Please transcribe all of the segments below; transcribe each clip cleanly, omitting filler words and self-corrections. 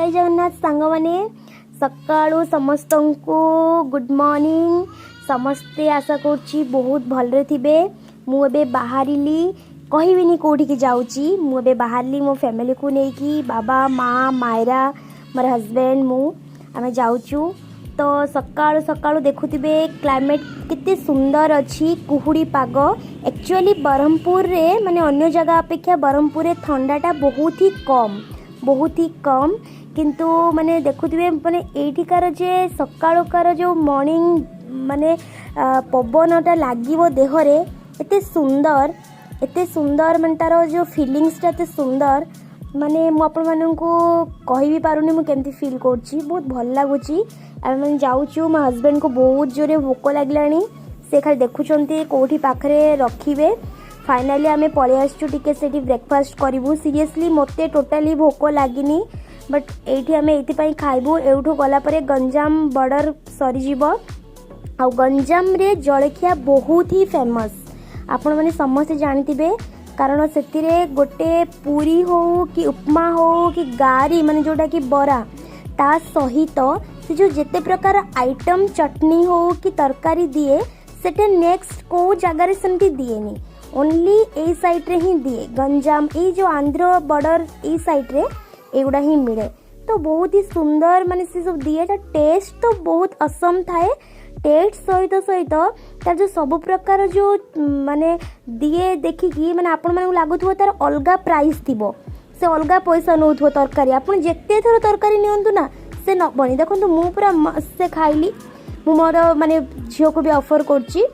जय जगन्नाथ सांग मैंने सकाळु समस्त को गुड मॉर्निंग समस्ते आशा करुच्ची बहुत भलरे थे मुझे बाहरी कहबिनी कौटी की जाऊँगी मुझे बाहरी मो फैमिली को लेकिन बाबा माँ मायरा मोर हजबैंड मु आम जाऊँ तो सकाळु सकाळु देखुथिबे क्लाइमेट कितने सुंदर अच्छी कुहुड़ी पाग एक्चुअली ब्रह्मपुर रे माने अन्य जगह अपेक्षा ब्रह्मपुर रे ठंडाटा बहुत ही कम किंतु माने देखुथिबे माने एठिकार जे सकाळुकार जो मॉर्निंग माने पवनटा लागिवो देहरे एते सुंदर माने तार जो फीलिंग्सटा एते सुंदर माने मु आपण माननकु कहि भी पारुनी मु केमती फील करछि बहुत भल लागुछि आम मैंने जाऊँ मो हजबैंड को बहुत जोरे भोक लगे से खाली देखुंत कौटी पाखे रखिए फाइनाली आम पलि आसचु टे ब्रेकफास्ट करूँ सीरियसली मते टोटाली भोक लगिनी बट ये आम ये खाइबू एठू गलापर गंजाम बॉर्डर सरीज आ गंजाम रे जलखिया बहुत ही फेमस आपण मैंने समस्ते जानते कारण से गोटे पूरी हो कि उपमा हो कि गारी माने जोटा कि बरा ता सहित से जो जिते प्रकार आइटम चटनी हो कि तरकारी दिए सेटे नेक्स्ट को जगार सेमती दिएनी ओनली ए साइड रे ही दिए गंजाम ये जो आंध्र बॉर्डर ई साइड रे एगुड़ा ही मिले तो बहुत ही सुंदर माने से सब दिए टेस्ट तो बहुत असम थाए टेस्ट सहित सहित तार जो सब प्रकार जो माने दिए देखिकी माने आपण माने लागुथबो तार अलगा प्राइस थिबो से अलगा पैसा नौथबो तरकारी आपण जेते थरो तरकारी नियंतु ना से न बनी देखो मु पूरा से खाइली मु मोर माने झील को भी ऑफर करची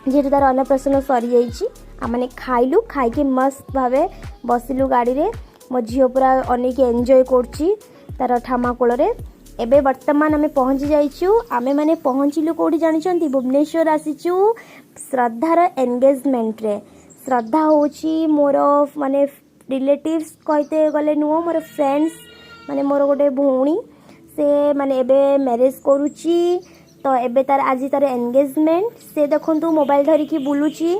जेहेतु तार अन्नप्राशन सरी जाइए आम खाइलु खाइके मस्त भावे बसिलु गाड़ी रे मो झील पूरा अनेक एंजॉय करची तार ठामा कोल रे एबे वर्तमान आम पहुँची जाइछु आमे माने पहुँचलु कोठी जानिछंती भुवनेश्वर आसीचु श्रद्धार एंगेजमेंट रे श्रद्धा होची मोर माने रिलेटिव्स कहते गले नुह मोर फ्रेंड्स माने मोर गोटे भौणी से माने एबे मैरिज करुची तो एबे तार आज तार एंगेजमेंट से देखंतु मोबाइल धरिकी बुलुची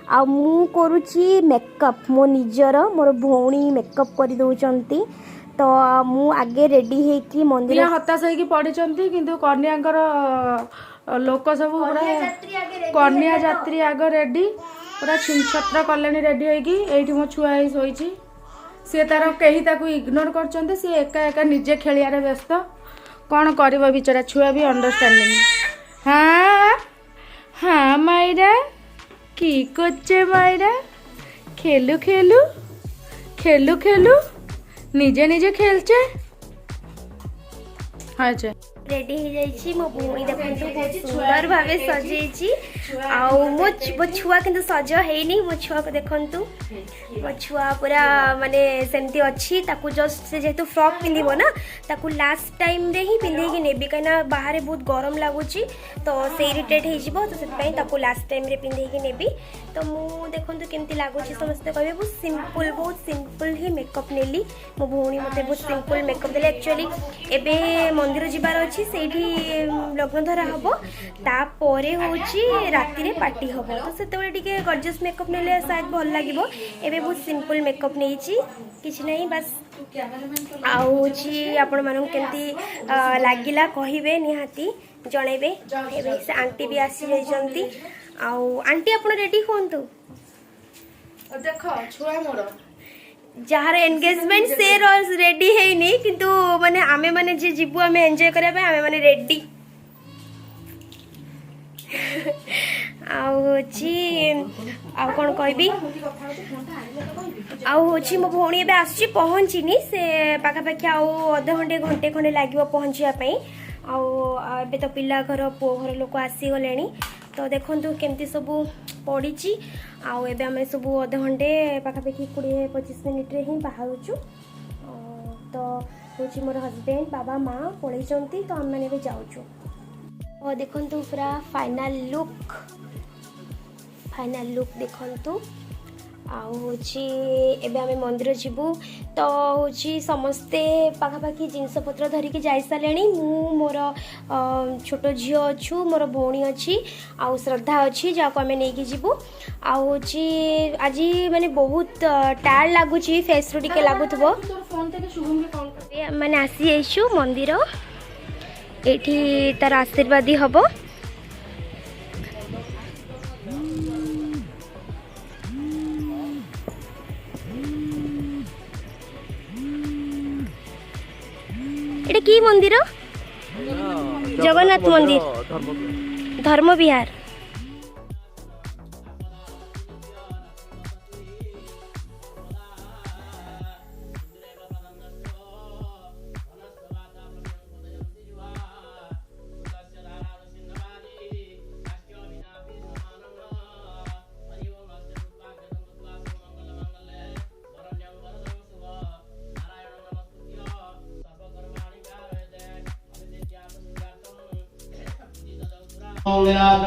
आ मु करुची मेकअप मो निजर मोर भौणी मेकअप कर दउचंती तो मु आगे रेडी हे कि मंदिर हताश होगी पड़िचंती किंतु कन्याकर लोक सब पूरा कन्या यात्री आगे रेडी पूरा छिनछत्र कलेनी रेडी होगी एठी मो छुआ ही सोईची सी तार कहीं ताकू इग्नोर करचंते सी एका एका निजे खेलियारे व्यस्त कौन कर बेचारा छुआ भी अंडरस्टैंडिंग हाँ हाँ मायरा की करचे मायरा खेलु खेलु खेलु खेलु निजे निजे खेलचे हाँ रेडी हो जाइए मो भौणी देखो बहुत सुंदर भाव सजेची मो छुआ किंतु सज है मो छुआ को देखंतु मो छुआ पूरा माने सेमती अच्छी ताकू जस्ट से जेतु फ्रॉक पिंधिबो ना ताकू लास्ट टाइम रे ही पिंधे कि नेबी कना बाहर बहुत गरम लागुची तो से इरिटेट हो जिवो तो सेत पई ताकू लास्ट टाइम रे पिंधे कि नेबी तो मु देखंतु केमती लागुची समस्त कहबे बहुत सिंपल ही मेकअप नेली मो भौणी मते बहुत सिंपल मेकअप देले एक्चुअली एबे मंदिर जिबार अच्छी सेठी लग्नधरा हम तापर हूँ राति रे पार्टी हम तो से टिके गॉर्जियस मेकअप नेले शायद भल लगे एबे बहुत सिंपल मेकअप नहीं किसी नहीं बस आपण मानू केमती लागिला कहिबे निहाती जणेबे एबे से आंटी भी आसी जाइछंती आंटी आपण रेडी होंतु देखो छुआ मोर जार एंगेजमेंट से रेडी है नहीं किंतु माने आमे माने जे जीवु आमे एंजॉय करबा पे आमे माने रेडी आ कौन कहबी आउची मो भौणी एबे आसी पहुँचीनी से पाखापाखि आधे घंटे घंटे खंडे लगे पहुँचापी आबे तो पिला घर पुओ घर लोक आसी गले तो देखंतु केमती सब पड़ी आबे आम सब अधे घंटे पाखापाखि 20-25 मिनिट रे ही बाहरुचु तो हूँ मोर हजबैंड बाबा माँ पलि तो आम मैंने जाऊँ और देखंतु पूरा फाइनल लुक देखंतु एबे आमे मंदिर जीवु तो हूँ समस्ते पाखापाखि जिनपतर धरिकी जाई सारे मु मोर छोट झी अच्छु मोर भौणी अच्छी आउ श्रद्धा अच्छी जहाँ आम नहीं जीवु आज माने बहुत टायर्ड लगुच फेस रू टे लगुव मैंने आसी जाइछु मंदिर एठी तार आशीर्वादी हब एटा की मंदिर जगन्नाथ मंदिर धर्म विहार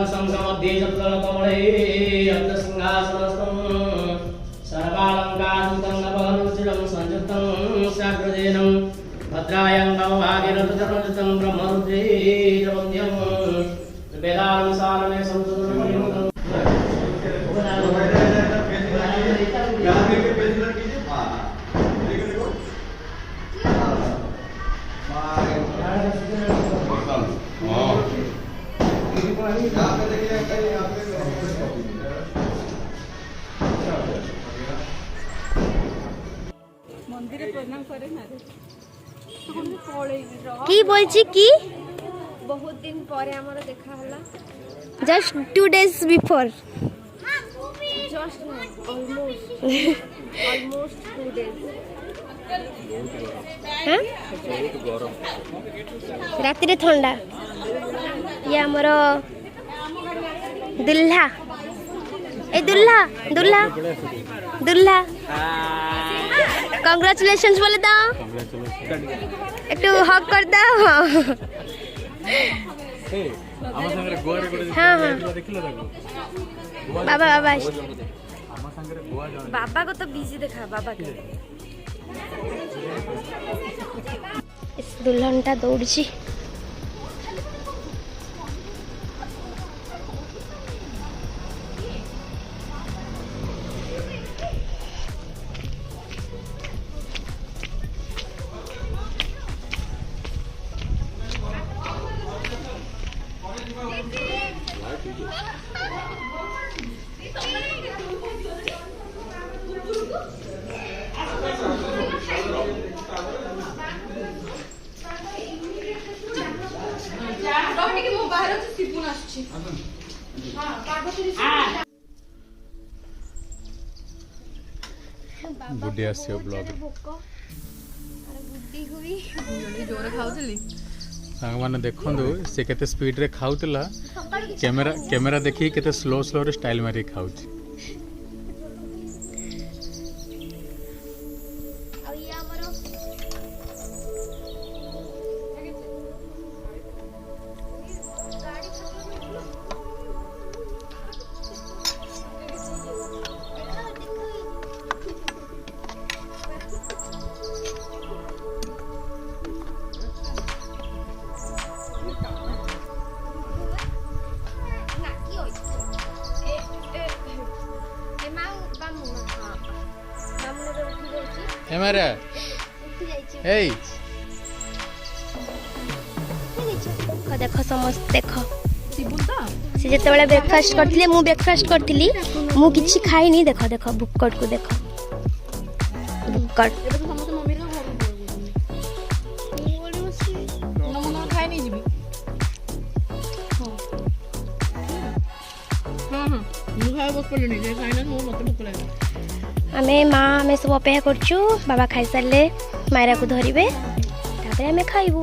संसमध्ये चतुर्कमले रत्नसिंहासनस्थं सर्वालङ्कारितं नवरुचिरं संयुक्तं साग्रजेनं भद्रायं भवभागिरतचरणजितं ब्रह्मरुद्रेरवन्द्यं वेदानुसारणे संसुतमणिमुखं की बोलची की बहुत दिन पर हमारा देखा हला just 2 days before just almost 2 days राति रे ठंडा ये हमर दुल्हा ए दुल्हा दुल्हा दुल्हा कंग्रेचुलेशंस बोले दाओ एक हक कर दाओ हाँ हाँ बाबा बाबा बाबा को तो बिजी देखा बाबा के इस दुल्हनटा दौड़ी गुड्डी आसी ब्लॉग सांग मैंने देखु से केते स्पीड रे खाउतला कैमरा कैमरा देखी केते स्लो स्लो रे स्टाइल मारी खाउची कैमरा ए देख समस्त देख से जिते बड़े ब्रेकफास्ट करथिले मु ब्रेकफास्ट करथिली मु किछि खाइनी देख देख बुक्कट को देख बुक्कट आमे माँ आमे सब अपेक्षा करछु बाबा खाई सारे मायरा को धरिबे तापर आमे खाइबू।